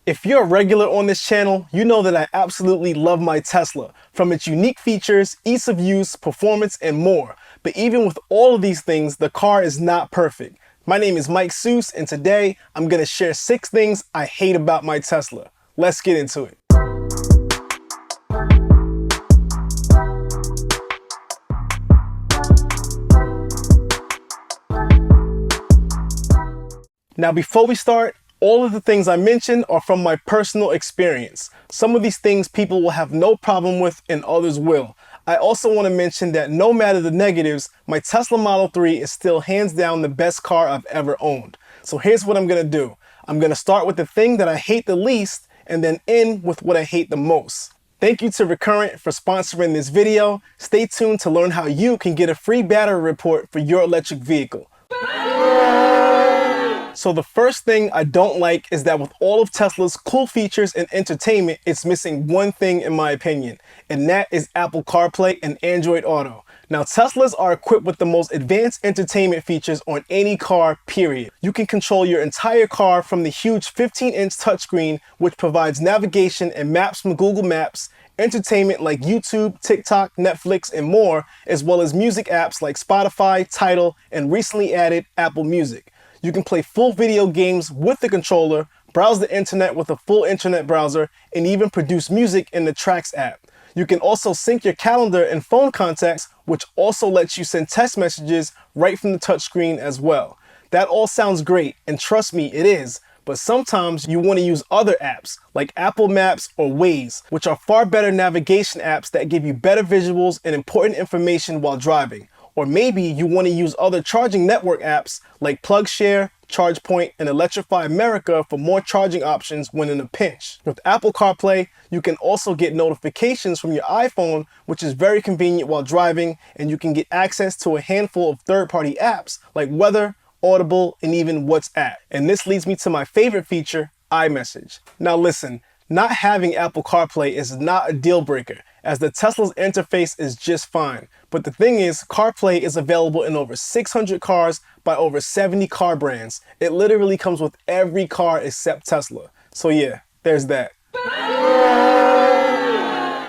If you're a regular on this channel, you know that I absolutely love my Tesla, from its unique features, ease of use, performance, and more. But even with all of these things, the car is not perfect. My name is Mike Seuss, and today I'm going to share 6 things I hate about my Tesla. Let's get into it. Now, before we start, all of the things I mentioned are from my personal experience. Some of these things people will have no problem with and others will. I also want to mention that no matter the negatives, my Tesla Model 3 is still hands down the best car I've ever owned. So here's what I'm going to do. I'm going to start with the thing that I hate the least and then end with what I hate the most. Thank you to Recurrent for sponsoring this video. Stay tuned to learn how you can get a free battery report for your electric vehicle. So the first thing I don't like is that with all of Tesla's cool features and entertainment, it's missing one thing in my opinion, and that is Apple CarPlay and Android Auto. Now, Teslas are equipped with the most advanced entertainment features on any car, period. You can control your entire car from the huge 15-inch touchscreen, which provides navigation and maps from Google Maps, entertainment like YouTube, TikTok, Netflix, and more, as well as music apps like Spotify, Tidal, and recently added Apple Music. You can play full video games with the controller, browse the internet with a full internet browser, and even produce music in the Tracks app. You can also sync your calendar and phone contacts, which also lets you send text messages right from the touchscreen as well. That all sounds great, and trust me, it is. But sometimes you want to use other apps like Apple Maps or Waze, which are far better navigation apps that give you better visuals and important information while driving. Or maybe you want to use other charging network apps like PlugShare, ChargePoint, and Electrify America for more charging options when in a pinch. With Apple CarPlay, you can also get notifications from your iPhone, which is very convenient while driving, and you can get access to a handful of third-party apps like Weather, Audible, and even WhatsApp. And this leads me to my favorite feature, iMessage. Now listen, not having Apple CarPlay is not a deal breaker, as the Tesla's interface is just fine. But the thing is, CarPlay is available in over 600 cars by over 70 car brands. It literally comes with every car except Tesla. So yeah, there's that.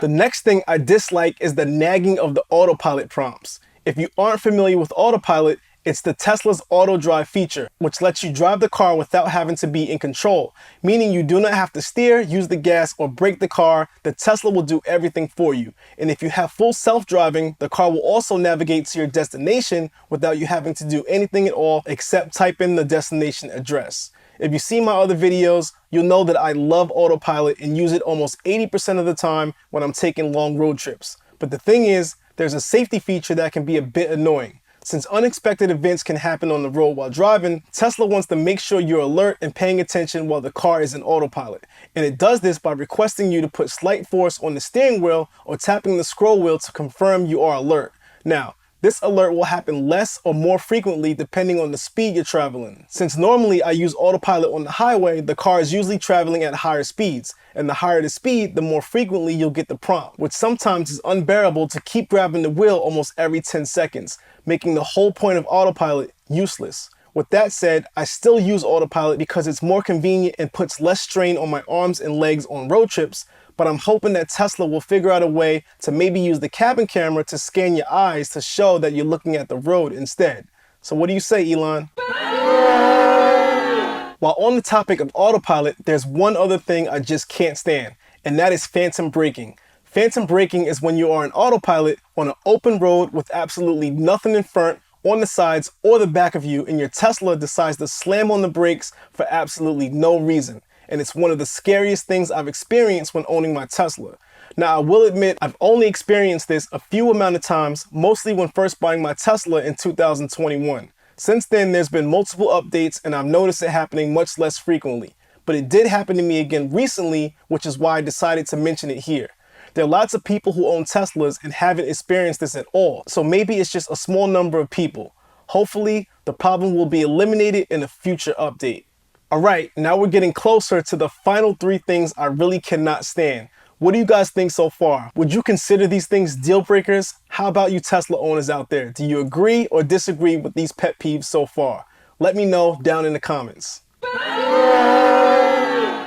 The next thing I dislike is the nagging of the Autopilot prompts. If you aren't familiar with Autopilot, it's the Tesla's auto drive feature, which lets you drive the car without having to be in control, meaning you do not have to steer, use the gas, or brake the car. The Tesla will do everything for you. And if you have full self-driving, the car will also navigate to your destination without you having to do anything at all except type in the destination address. If you see my other videos, you'll know that I love Autopilot and use it almost 80% of the time when I'm taking long road trips. But the thing is, there's a safety feature that can be a bit annoying. Since unexpected events can happen on the road while driving, Tesla wants to make sure you're alert and paying attention while the car is in autopilot. And it does this by requesting you to put slight force on the steering wheel or tapping the scroll wheel to confirm you are alert. Now, this alert will happen less or more frequently depending on the speed you're traveling. Since normally I use autopilot on the highway, the car is usually traveling at higher speeds. And the higher the speed, the more frequently you'll get the prompt, which sometimes is unbearable to keep grabbing the wheel almost every 10 seconds, making the whole point of autopilot useless. With that said, I still use autopilot because it's more convenient and puts less strain on my arms and legs on road trips, but I'm hoping that Tesla will figure out a way to maybe use the cabin camera to scan your eyes to show that you're looking at the road instead. So what do you say, Elon? While on the topic of autopilot, there's one other thing I just can't stand, and that is phantom braking. Phantom braking is when you are in autopilot on an open road with absolutely nothing in front, on the sides, or the back of you, and your Tesla decides to slam on the brakes for absolutely no reason. And it's one of the scariest things I've experienced when owning my Tesla. Now, I will admit I've only experienced this a few amount of times, mostly when first buying my Tesla in 2021. Since then, there's been multiple updates and I've noticed it happening much less frequently. But it did happen to me again recently, which is why I decided to mention it here. There are lots of people who own Teslas and haven't experienced this at all, so maybe it's just a small number of people. Hopefully, the problem will be eliminated in a future update. Alright, now we're getting closer to the final 3 things I really cannot stand. What do you guys think so far? Would you consider these things deal breakers? How about you Tesla owners out there? Do you agree or disagree with these pet peeves so far? Let me know down in the comments.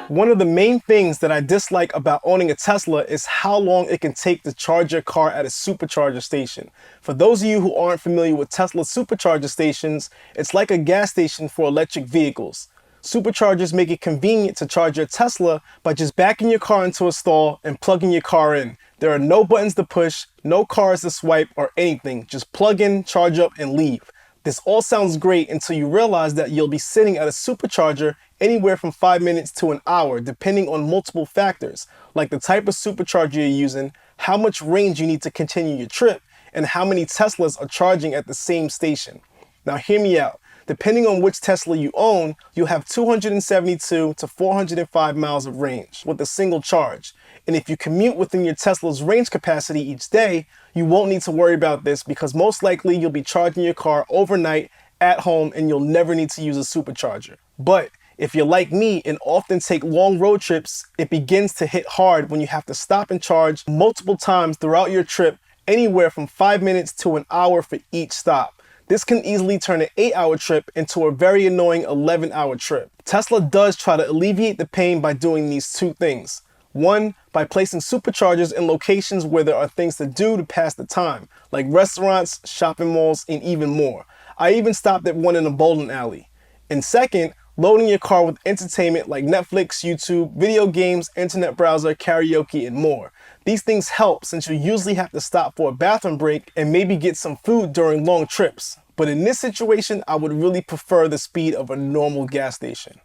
One of the main things that I dislike about owning a Tesla is how long it can take to charge your car at a supercharger station. For those of you who aren't familiar with Tesla supercharger stations, it's like a gas station for electric vehicles. Superchargers make it convenient to charge your Tesla by just backing your car into a stall and plugging your car in. There are no buttons to push, no cars to swipe or anything. Just plug in, charge up, and leave. This all sounds great until you realize that you'll be sitting at a supercharger anywhere from 5 minutes to an hour, depending on multiple factors, like the type of supercharger you're using, how much range you need to continue your trip, and how many Teslas are charging at the same station. Now hear me out. Depending on which Tesla you own, you'll have 272 to 405 miles of range with a single charge. And if you commute within your Tesla's range capacity each day, you won't need to worry about this because most likely you'll be charging your car overnight at home and you'll never need to use a supercharger. But if you're like me and often take long road trips, it begins to hit hard when you have to stop and charge multiple times throughout your trip, anywhere from 5 minutes to an hour for each stop. This can easily turn an 8-hour trip into a very annoying 11-hour trip. Tesla does try to alleviate the pain by doing these two things. One, by placing superchargers in locations where there are things to do to pass the time, like restaurants, shopping malls, and even more. I even stopped at one in a bowling alley. And second, loading your car with entertainment like Netflix, YouTube, video games, internet browser, karaoke, and more. These things help since you usually have to stop for a bathroom break and maybe get some food during long trips. But in this situation, I would really prefer the speed of a normal gas station.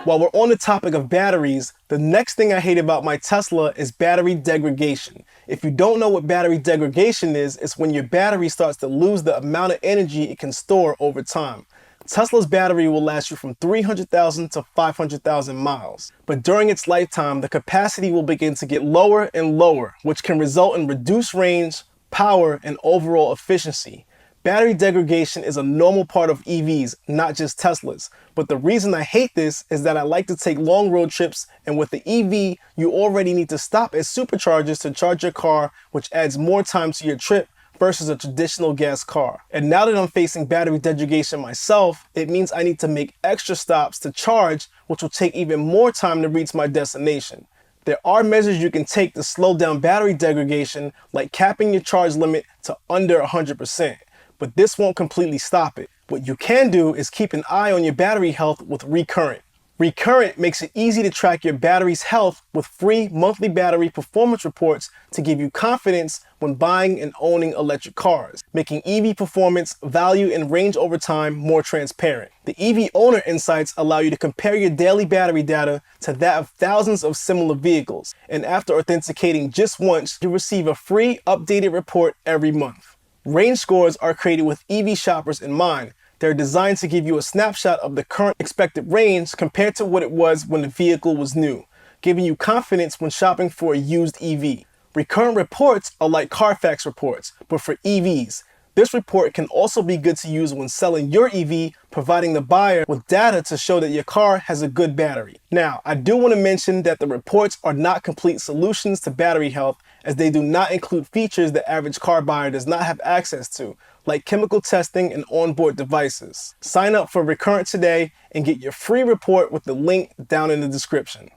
While we're on the topic of batteries, the next thing I hate about my Tesla is battery degradation. If you don't know what battery degradation is, it's when your battery starts to lose the amount of energy it can store over time. Tesla's battery will last you from 300,000 to 500,000 miles. But during its lifetime, the capacity will begin to get lower and lower, which can result in reduced range, power, and overall efficiency. Battery degradation is a normal part of EVs, not just Teslas. But the reason I hate this is that I like to take long road trips, and with the EV, you already need to stop at superchargers to charge your car, which adds more time to your trip versus a traditional gas car. And now that I'm facing battery degradation myself, it means I need to make extra stops to charge, which will take even more time to reach my destination. There are measures you can take to slow down battery degradation, like capping your charge limit to under 100%. But this won't completely stop it. What you can do is keep an eye on your battery health with Recurrent. Recurrent makes it easy to track your battery's health with free monthly battery performance reports to give you confidence when buying and owning electric cars, making EV performance, value, and range over time more transparent. The EV owner insights allow you to compare your daily battery data to that of thousands of similar vehicles, and after authenticating just once, you'll receive a free updated report every month. Range scores are created with EV shoppers in mind. They're designed to give you a snapshot of the current expected range compared to what it was when the vehicle was new, giving you confidence when shopping for a used EV. Recurrent reports are like Carfax reports, but for EVs. This report can also be good to use when selling your EV, providing the buyer with data to show that your car has a good battery. Now, I do want to mention that the reports are not complete solutions to battery health, as they do not include features the average car buyer does not have access to, like chemical testing and onboard devices. Sign up for Recurrent today and get your free report with the link down in the description.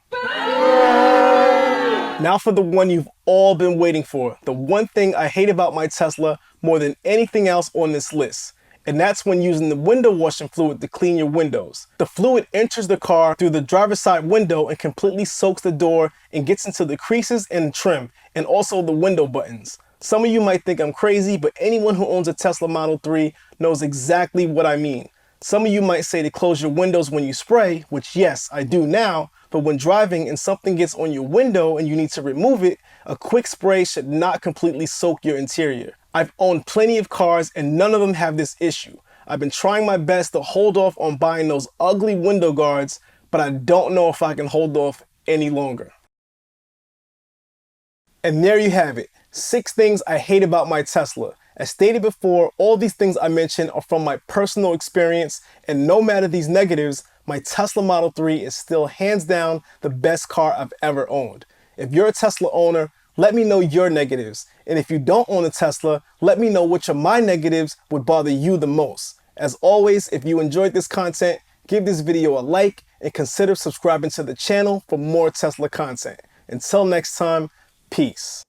Now for the one you've all been waiting for, the one thing I hate about my Tesla more than anything else on this list. And that's when using the window washing fluid to clean your windows. The fluid enters the car through the driver's side window and completely soaks the door and gets into the creases and trim, and also the window buttons. Some of you might think I'm crazy, but anyone who owns a Tesla Model 3 knows exactly what I mean. Some of you might say to close your windows when you spray, which yes, I do now, but when driving and something gets on your window and you need to remove it, a quick spray should not completely soak your interior. I've owned plenty of cars and none of them have this issue. I've been trying my best to hold off on buying those ugly window guards, but I don't know if I can hold off any longer. And there you have it, 6 things I hate about my Tesla. As stated before, all these things I mentioned are from my personal experience, and no matter these negatives, my Tesla Model 3 is still hands down the best car I've ever owned. If you're a Tesla owner, let me know your negatives. And if you don't own a Tesla, let me know which of my negatives would bother you the most. As always, if you enjoyed this content, give this video a like, and consider subscribing to the channel for more Tesla content. Until next time, peace.